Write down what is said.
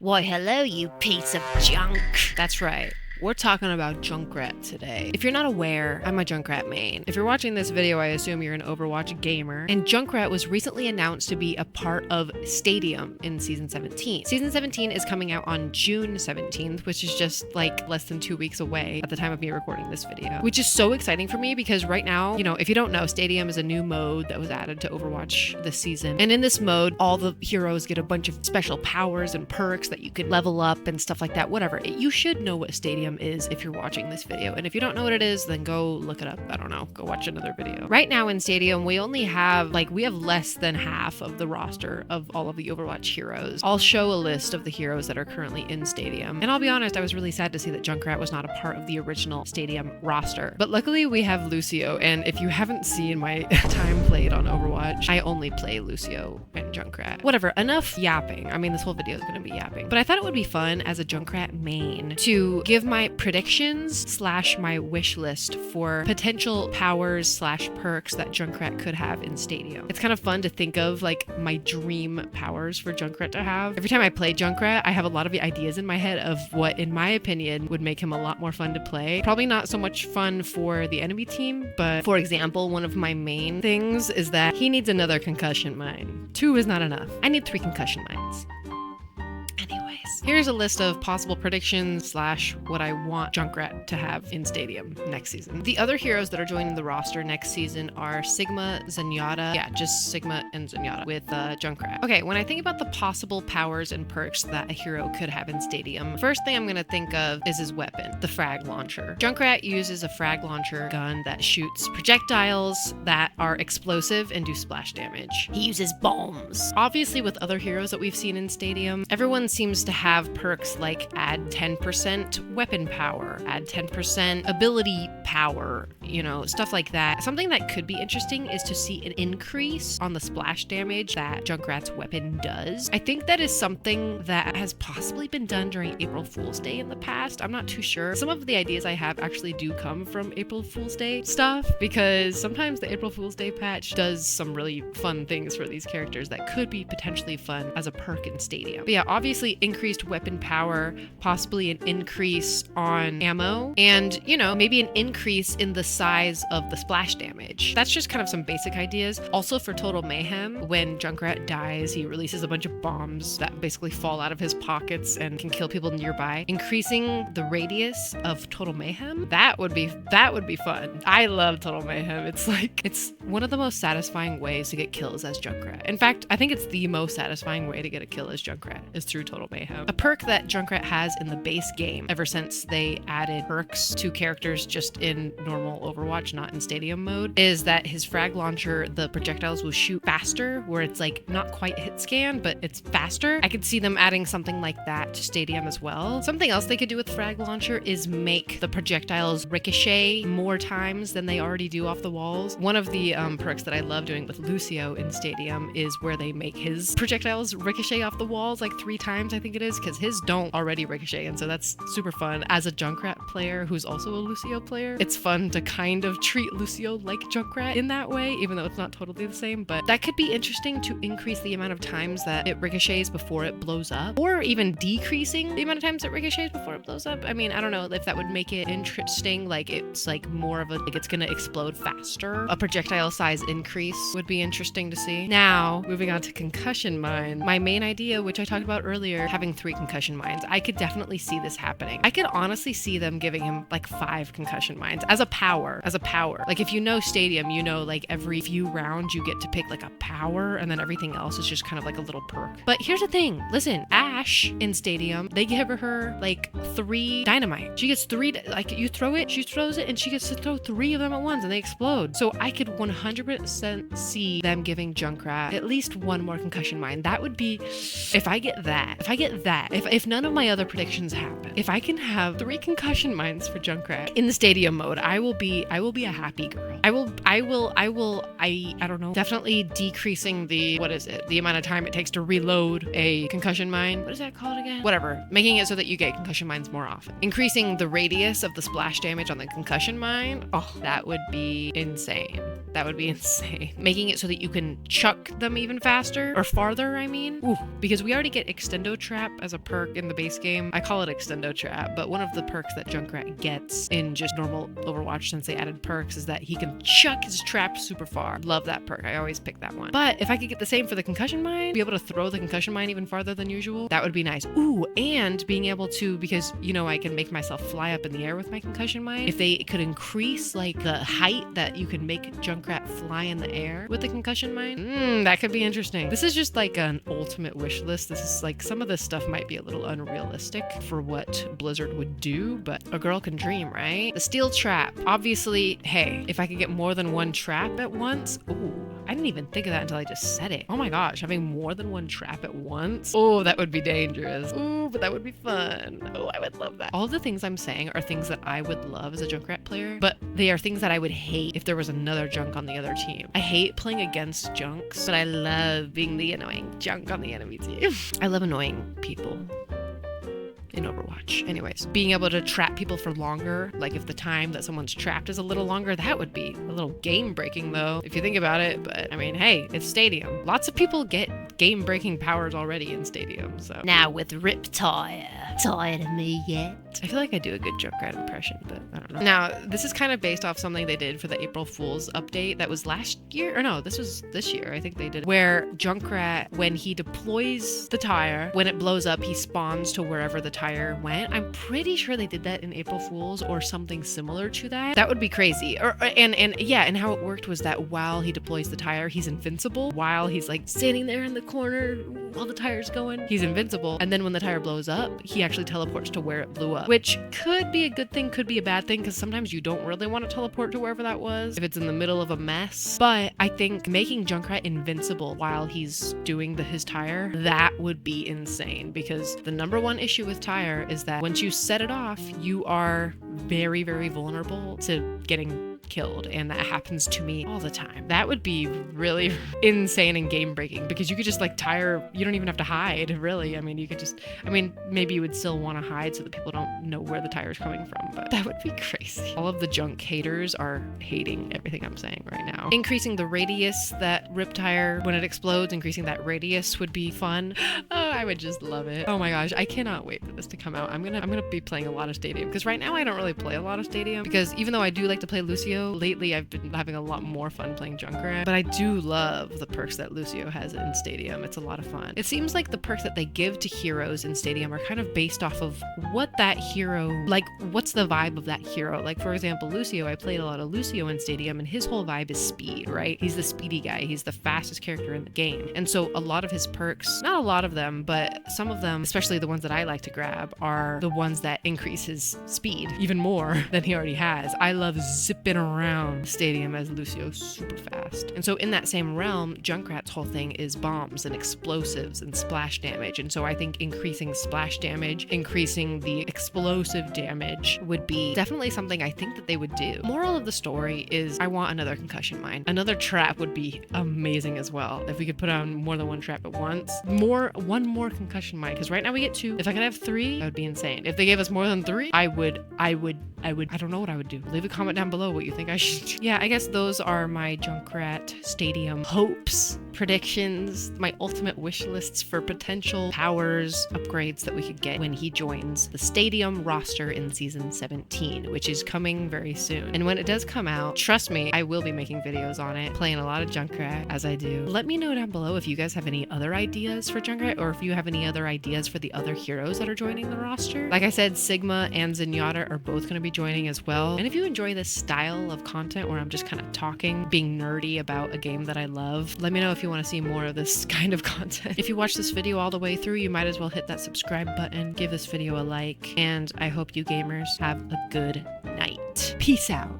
Why, hello, you piece of junk. That's right. We're talking about Junkrat today. If you're not aware, I'm a Junkrat main. If you're watching this video, I assume you're an Overwatch gamer. And Junkrat was recently announced to be a part of Stadium in Season 17. Season 17 is coming out on June 17th, which is just like less than 2 weeks away at the time of me recording this video. Which is so exciting for me because right now, if you don't know, Stadium is a new mode that was added to Overwatch this season. And in this mode, all the heroes get a bunch of special powers and perks that you could level up and stuff like that, whatever. You should know what Stadium is if you're watching this video, and if you don't know what it is, then go look it up. I don't know, go watch another video. Right now in Stadium, we only have less than half of the roster of all of the Overwatch heroes. I'll show a list of the heroes that are currently in Stadium, and I'll be honest, I was really sad to see that Junkrat was not a part of the original Stadium roster, but luckily we have Lucio, and if you haven't seen my time played on Overwatch, I only play Lucio and Junkrat. Whatever, enough yapping. I mean, this whole video is going to be yapping, but I thought it would be fun as a Junkrat main to give my predictions / my wish list for potential powers / perks that Junkrat could have in Stadium. It's kind of fun to think of my dream powers for Junkrat to have. Every time I play Junkrat, I have a lot of ideas in my head of what, in my opinion, would make him a lot more fun to play. Probably not so much fun for the enemy team, but for example, one of my main things is that he needs another concussion mine. 2 is not enough. I need 3 concussion mines. Here's a list of possible predictions / what I want Junkrat to have in Stadium next season. The other heroes that are joining the roster next season are Sigma, Zenyatta. Yeah, just Sigma and Zenyatta with Junkrat. Okay, when I think about the possible powers and perks that a hero could have in Stadium, first thing I'm gonna think of is his weapon, the frag launcher. Junkrat uses a frag launcher gun that shoots projectiles that are explosive and do splash damage. He uses bombs. Obviously, with other heroes that we've seen in Stadium, everyone seems to have perks like add 10% weapon power, add 10% ability power, stuff like that. Something that could be interesting is to see an increase on the splash damage that Junkrat's weapon does. I think that is something that has possibly been done during April Fool's Day in the past. I'm not too sure. Some of the ideas I have actually do come from April Fool's Day stuff, because sometimes the April Fool's Day patch does some really fun things for these characters that could be potentially fun as a perk in Stadium. But yeah, obviously increased weapon power, possibly an increase on ammo, and maybe an increase in the size of the splash damage. That's just kind of some basic ideas. Also for Total Mayhem, when Junkrat dies, he releases a bunch of bombs that basically fall out of his pockets and can kill people nearby. Increasing the radius of Total Mayhem, that would be fun. I love Total Mayhem. It's one of the most satisfying ways to get kills as Junkrat. In fact, I think it's the most satisfying way to get a kill as Junkrat is through Total Mayhem. A perk that Junkrat has in the base game ever since they added perks to characters just in normal Overwatch, not in Stadium mode, is that his frag launcher, the projectiles will shoot faster, where it's not quite hit scan, but it's faster. I could see them adding something like that to Stadium as well. Something else they could do with frag launcher is make the projectiles ricochet more times than they already do off the walls. One of the perks that I love doing with Lucio in Stadium is where they make his projectiles ricochet off the walls 3 times, I think it is, because his don't already ricochet, and so that's super fun. As a Junkrat player who's also a Lucio player, it's fun to kind of treat Lucio like Junkrat in that way, even though it's not totally the same, but that could be interesting to increase the amount of times that it ricochets before it blows up, or even decreasing the amount of times it ricochets before it blows up. I mean, I don't know if that would make it interesting, it's more of it's gonna explode faster. A projectile size increase would be interesting to see. Now, moving on to concussion mine. My main idea, which I talked about earlier, having 3 concussion mines. I could definitely see this happening. I could honestly see them giving him 5 concussion mines as a power. If you know Stadium, every few rounds you get to pick a power, and then everything else is just kind of a little perk. But here's the thing, listen, Ashe in Stadium, they give her 3 dynamite. She gets 3, you throw it, she throws it, and she gets to throw 3 of them at once and they explode. So I could 100% see them giving Junkrat at least 1 more concussion mine. That would be, if I get that, if none of my other predictions happen, if I can have 3 concussion mines for Junkrat in the Stadium mode, I will be a happy girl. I don't know, definitely decreasing the, what is it? The amount of time it takes to reload a concussion mine. What is that called again? Whatever. Making it so that you get concussion mines more often. Increasing the radius of the splash damage on the concussion mine. Oh, that would be insane. That would be insane. Making it so that you can chuck them even faster or farther, I mean. Ooh, because we already get Extendo Trap as a perk in the base game. I call it Extendo Trap, but one of the perks that Junkrat gets in just normal Overwatch since they added perks is that he can chuck his trap super far. Love that perk. I always pick that one. But if I could get the same for the concussion mine, be able to throw the concussion mine even farther than usual, that would be nice. Ooh, and being able to, because, you know, I can make myself fly up in the air with my concussion mine. If they could increase like the height that you can make Junkrat fly in the air with the concussion mine, that could be interesting. This is just like an ultimate wish list. This is like, some of this stuff might be a little unrealistic for what Blizzard would do, but a girl can dream, right? The steel trap. Obviously, hey, if I could get more than one trap at once, ooh, I didn't even think of that until I just said it. Oh my gosh, having more than one trap at once? Oh, that would be dangerous. Ooh, but that would be fun. Oh, I would love that. All the things I'm saying are things that I would love as a Junkrat player, but they are things that I would hate if there was another junk on the other team. I hate playing against junks, but I love being the annoying junk on the enemy team. I love annoying people in Overwatch. Anyways, being able to trap people for longer, like if the time that someone's trapped is a little longer, that would be a little game breaking though, if you think about it. But I mean, hey, it's Stadium. Lots of people get game breaking powers already in Stadium, so. Now with Riptire. Tired of me yet? I feel like I do a good Junkrat impression, but I don't know. Now, this is kind of based off something they did for the April Fool's update that was last year, or no, this was this year, I think they did, where Junkrat, when he deploys the tire, when it blows up, he spawns to wherever the tire went. I'm pretty sure they did that in April Fool's or something similar to that. That would be crazy. And how it worked was that while he deploys the tire, he's invincible. While he's like standing there in the corner while the tire's going, he's invincible. And then when the tire blows up, he actually teleports to where it blew up, which could be a good thing, could be a bad thing, because sometimes you don't really want to teleport to wherever that was if it's in the middle of a mess. But I think making Junkrat invincible while he's doing his tire, that would be insane, because the number one issue with tire is that once you set it off, you are very, very vulnerable to getting killed, and that happens to me all the time. That would be really insane and game breaking, because you could just like tire, you don't even have to hide, really. I mean, you could just, I mean, maybe you would still want to hide so that people don't know where the tire's coming from, but that would be crazy. All of the junk haters are hating everything I'm saying right now. Increasing the radius that Riptire, when it explodes, increasing that radius would be fun. Oh, I would just love it. Oh my gosh, I cannot wait for this to come out. I'm gonna be playing a lot of Stadium, because right now I don't really play a lot of Stadium, because even though I do like to play Lucio, lately I've been having a lot more fun playing Junkrat, but I do love the perks that Lucio has in Stadium. It's a lot of fun. It seems like the perks that they give to heroes in Stadium are kind of based off of what that hero, like what's the vibe of that hero. Like for example, Lucio, I played a lot of Lucio in Stadium, and his whole vibe is speed, right? He's the speedy guy. He's the fastest character in the game. And so a lot of his perks, not a lot of them, but some of them, especially the ones that I like to grab, are the ones that increase his speed even more than he already has. I love zipping around Stadium as Lucio super fast. And so in that same realm, Junkrat's whole thing is bombs and explosives and splash damage. And so I think increasing splash damage, increasing the explosive damage would be definitely something I think that they would do. Moral of the story is I want another concussion mine. Another trap would be amazing as well. If we could put on more than one trap at once. One more concussion mine, because right now we get 2. If I could have 3, that would be insane. If they gave us more than 3, I don't know what I would do. Leave a comment down below what you think I should do. Yeah, I guess those are my Junkrat Stadium hopes, predictions, my ultimate wish lists for potential powers, upgrades that we could get when he joins the Stadium roster in Season 17, which is coming very soon. And when it does come out, trust me, I will be making videos on it, playing a lot of Junkrat as I do. Let me know down below if you guys have any other ideas for Junkrat, or if you have any other ideas for the other heroes that are joining the roster. Like I said, Sigma and Zenyatta are both going to be joining as well. And if you enjoy this style of content where I'm just kind of talking, being nerdy about a game that I love, let me know if you want to see more of this kind of content. If you watch this video all the way through, you might as well hit that subscribe button, give this video a like, and I hope you gamers have a good night. Peace out.